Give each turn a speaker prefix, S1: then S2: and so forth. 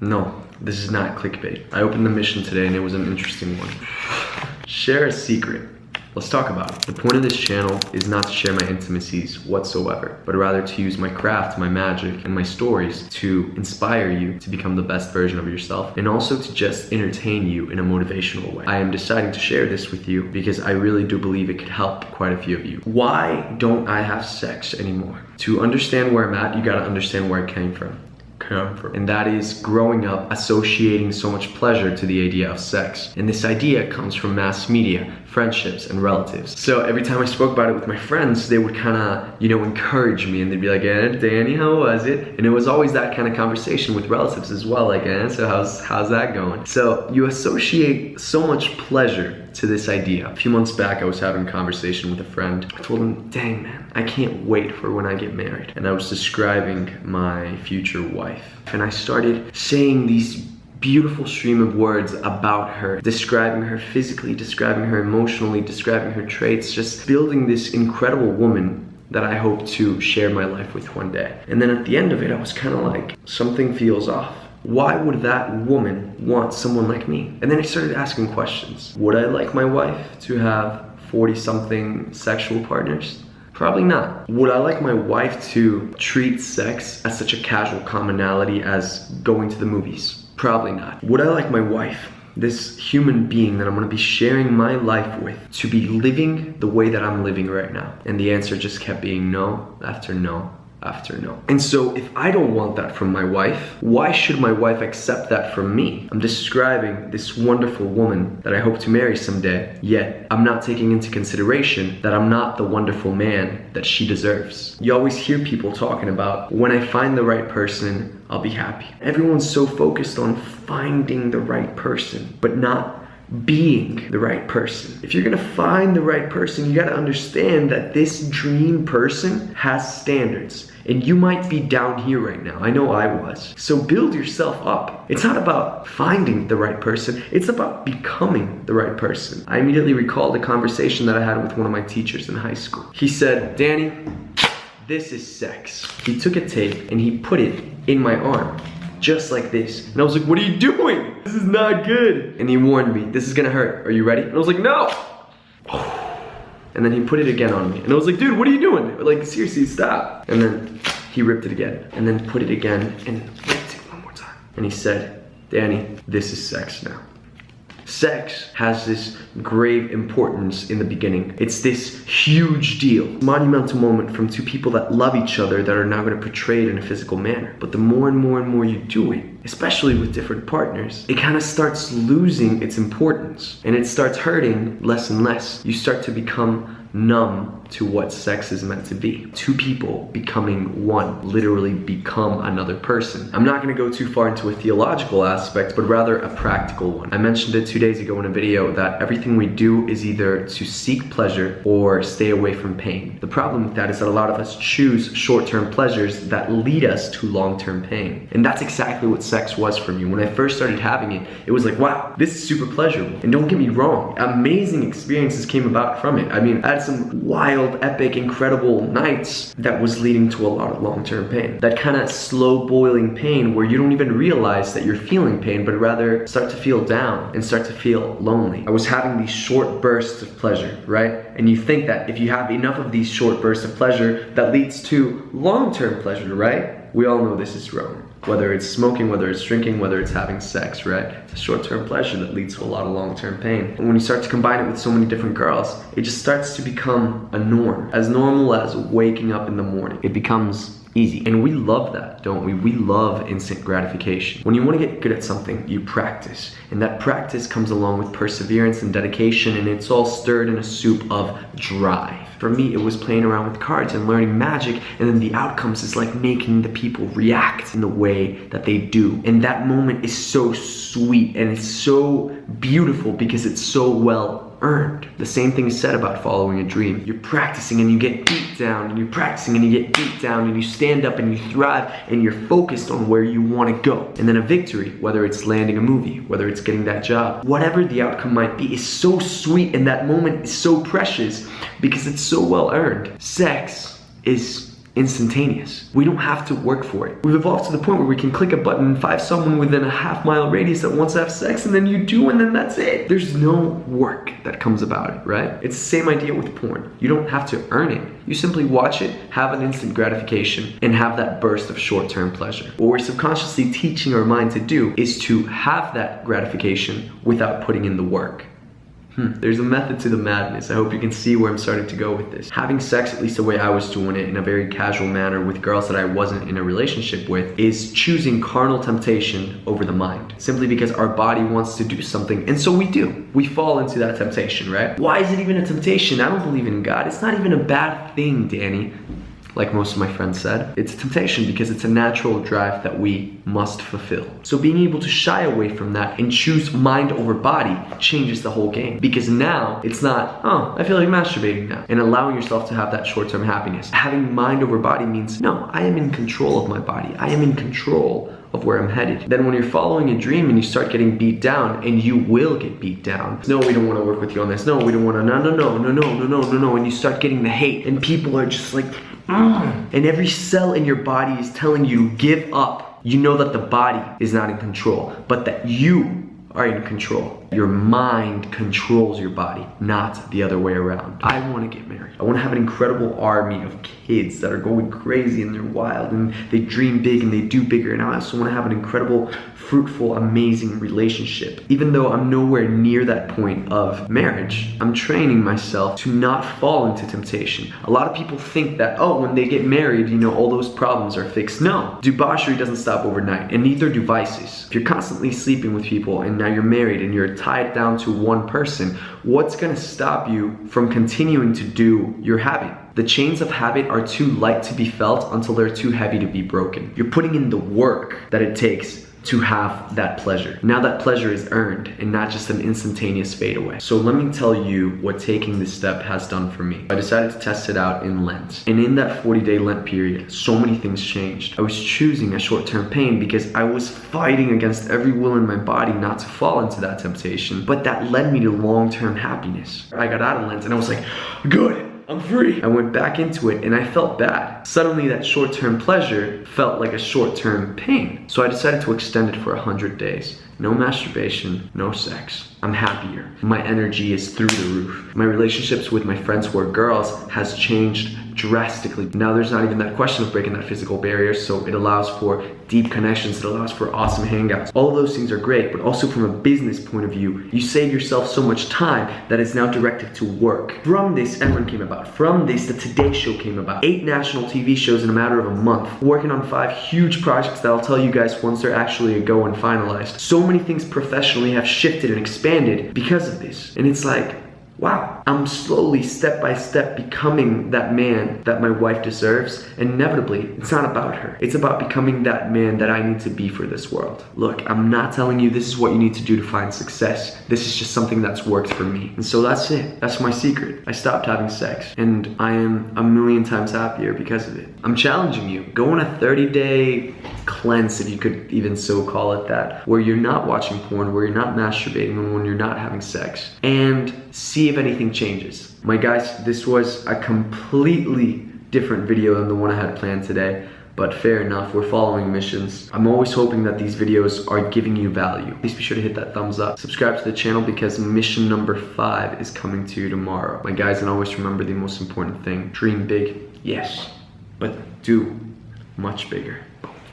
S1: No, this is not clickbait. I opened the mission today and it was an interesting one. Share a secret. Let's talk about it. The point of this channel is not to share my intimacies whatsoever, but rather to use my craft, my magic, and my stories to inspire you to become the best version of yourself, and also to just entertain you in a motivational way. I am deciding to share this with you because I really do believe it could help quite a few of you. Why don't I have sex anymore? To understand where I'm at, you gotta understand where I came from. And that is growing up associating so much pleasure to the idea of sex. And this idea comes from mass media, friendships, and relatives. So every time I spoke about it with my friends, they would kind of, encourage me, and they'd be like, Danny, how was it? And it was always that kind of conversation with relatives as well, like, so how's that going? So you associate so much pleasure to this idea. A few months back, I was having a conversation with a friend. I told him, dang man, I can't wait for when I get married. And I was describing my future wife. And I started saying these beautiful stream of words about her, describing her physically, describing her emotionally, describing her traits, just building this incredible woman that I hope to share my life with one day. And then at the end of it, I was kind of like, something feels off. Why would that woman want someone like me? And then I started asking questions. Would I like my wife to have 40-something sexual partners? Probably not. Would I like my wife to treat sex as such a casual commonality as going to the movies? Probably not. Would I like my wife, this human being that I'm gonna be sharing my life with, to be living the way that I'm living right now? And the answer just kept being no after no after no. And so if I don't want that from my wife, why should my wife accept that from me? I'm describing this wonderful woman that I hope to marry someday, yet I'm not taking into consideration that I'm not the wonderful man that she deserves. You always hear people talking about, when I find the right person, I'll be happy. Everyone's so focused on finding the right person, but not being the right person. If you're gonna find the right person, you gotta understand that this dream person has standards. And you might be down here right now. I know I was. So build yourself up. It's not about finding the right person. It's about becoming the right person. I immediately recalled a conversation that I had with one of my teachers in high school. He said, Danny, this is sex. He took a tape and he put it in my arm, just like this. And I was like, what are you doing? This is not good. And he warned me, this is gonna hurt. Are you ready? And I was like, no. And then he put it again on me. And I was like, dude, what are you doing? Like, seriously, stop. And then he ripped it again. And then put it again and ripped it one more time. And he said, Danny, this is sex now. Sex has this grave importance in the beginning. It's this huge deal, monumental moment from two people that love each other that are now going to portray it in a physical manner. But the more and more and more you do it, especially with different partners, it kind of starts losing its importance and it starts hurting less and less. You start to become numb to what sex is meant to be. Two people becoming one, literally become another person. I'm not gonna go too far into a theological aspect, but rather a practical one. I mentioned it 2 days ago in a video that everything we do is either to seek pleasure or stay away from pain. The problem with that is that a lot of us choose short-term pleasures that lead us to long-term pain. And that's exactly what sex was for me. When I first started having it, it was like, wow, this is super pleasurable. And don't get me wrong, amazing experiences came about from it. I mean, I had some wild, epic, incredible nights that was leading to a lot of long-term pain. That kind of slow boiling pain where you don't even realize that you're feeling pain, but rather start to feel down and start to feel lonely. I was having these short bursts of pleasure, right? And you think that if you have enough of these short bursts of pleasure, that leads to long-term pleasure, right? We all know this is wrong. Whether it's smoking, whether it's drinking, whether it's having sex, right? It's a short-term pleasure that leads to a lot of long-term pain. And when you start to combine it with so many different girls, it just starts to become a norm. As normal as waking up in the morning. It becomes easy. And we love that, don't we? We love instant gratification. When you want to get good at something, you practice. And that practice comes along with perseverance and dedication, and it's all stirred in a soup of drive. For me, it was playing around with cards and learning magic, and then the outcomes is like making the people react in the way that they do. And that moment is so sweet and it's so beautiful because it's so well earned. The same thing is said about following a dream. You're practicing and you get beat down, and you're practicing and you get beat down, and you stand up and you thrive, and you're focused on where you want to go. And then a victory, whether it's landing a movie, whether it's getting that job, whatever the outcome might be, is so sweet, and that moment is so precious because it's so well earned. Sex is instantaneous. We don't have to work for it. We've evolved to the point where we can click a button and find someone within a half-mile radius that wants to have sex, and then you do, and then that's it. There's no work that comes about it, right? It's the same idea with porn. You don't have to earn it. You simply watch it, have an instant gratification, and have that burst of short-term pleasure. What we're subconsciously teaching our mind to do is to have that gratification without putting in the work. There's a method to the madness. I hope you can see where I'm starting to go with this. Having sex, at least the way I was doing it, in a very casual manner with girls that I wasn't in a relationship with, is choosing carnal temptation over the mind. Simply because our body wants to do something, and so we do. We fall into that temptation, right? Why is it even a temptation? I don't believe in God. It's not even a bad thing, Danny. Like most of my friends said, it's a temptation because it's a natural drive that we must fulfill. So being able to shy away from that and choose mind over body changes the whole game. Because now it's not, oh, I feel like masturbating now, and allowing yourself to have that short-term happiness. Having mind over body means, no, I am in control of my body. I am in control of where I'm headed. Then when you're following a dream and you start getting beat down, and you will get beat down. No, we don't want to work with you on this. No, we don't want to, no. And you start getting the hate, and people are just like, and every cell in your body is telling you, give up. You know that the body is not in control, but that you are in control. Your mind controls your body, not the other way around. I want to get married. I want to have an incredible army of kids that are going crazy and they're wild and they dream big and they do bigger. And I also want to have an incredible, fruitful, amazing relationship. Even though I'm nowhere near that point of marriage, I'm training myself to not fall into temptation. A lot of people think that, oh, when they get married, you know, all those problems are fixed. No, debauchery doesn't stop overnight, and neither do vices. If you're constantly sleeping with people and now you're married and you're tied down to one person, what's gonna stop you from continuing to do your habit? The chains of habit are too light to be felt until they're too heavy to be broken. You're putting in the work that it takes to have that pleasure. Now that pleasure is earned and not just an instantaneous fade away. So let me tell you what taking this step has done for me. I decided to test it out in Lent. And in that 40-day Lent period, so many things changed. I was choosing a short-term pain because I was fighting against every will in my body not to fall into that temptation, but that led me to long-term happiness. I got out of Lent and I was like, good, I'm free. I went back into it and I felt bad. Suddenly that short-term pleasure felt like a short-term pain. So I decided to extend it for 100 days. No masturbation, no sex. I'm happier. My energy is through the roof. My relationships with my friends who are girls has changed drastically. Now there's not even that question of breaking that physical barrier, so it allows for deep connections, it allows for awesome hangouts. All of those things are great, but also from a business point of view, you save yourself so much time that is now directed to work. From this, Ellen came about. From this, the Today Show came about. 8 national TV shows in a matter of a month. Working on 5 huge projects that I'll tell you guys once they're actually a go and finalized. So many things professionally have shifted and expanded because of this. And it's like, wow, I'm slowly, step by step, becoming that man that my wife deserves. Inevitably, it's not about her. It's about becoming that man that I need to be for this world. Look, I'm not telling you this is what you need to do to find success. This is just something that's worked for me. And so that's it. That's my secret. I stopped having sex, and I am a million times happier because of it. I'm challenging you. Go on a 30-day cleanse, if you could even so call it that, where you're not watching porn, where you're not masturbating, and when you're not having sex, and see if anything changes. My guys, this was a completely different video than the one I had planned today, but fair enough, we're following missions. I'm always hoping that these videos are giving you value. Please be sure to hit that thumbs up. Subscribe to the channel because mission number 5 is coming to you tomorrow. My guys, and always remember the most important thing. Dream big, yes, but do much bigger.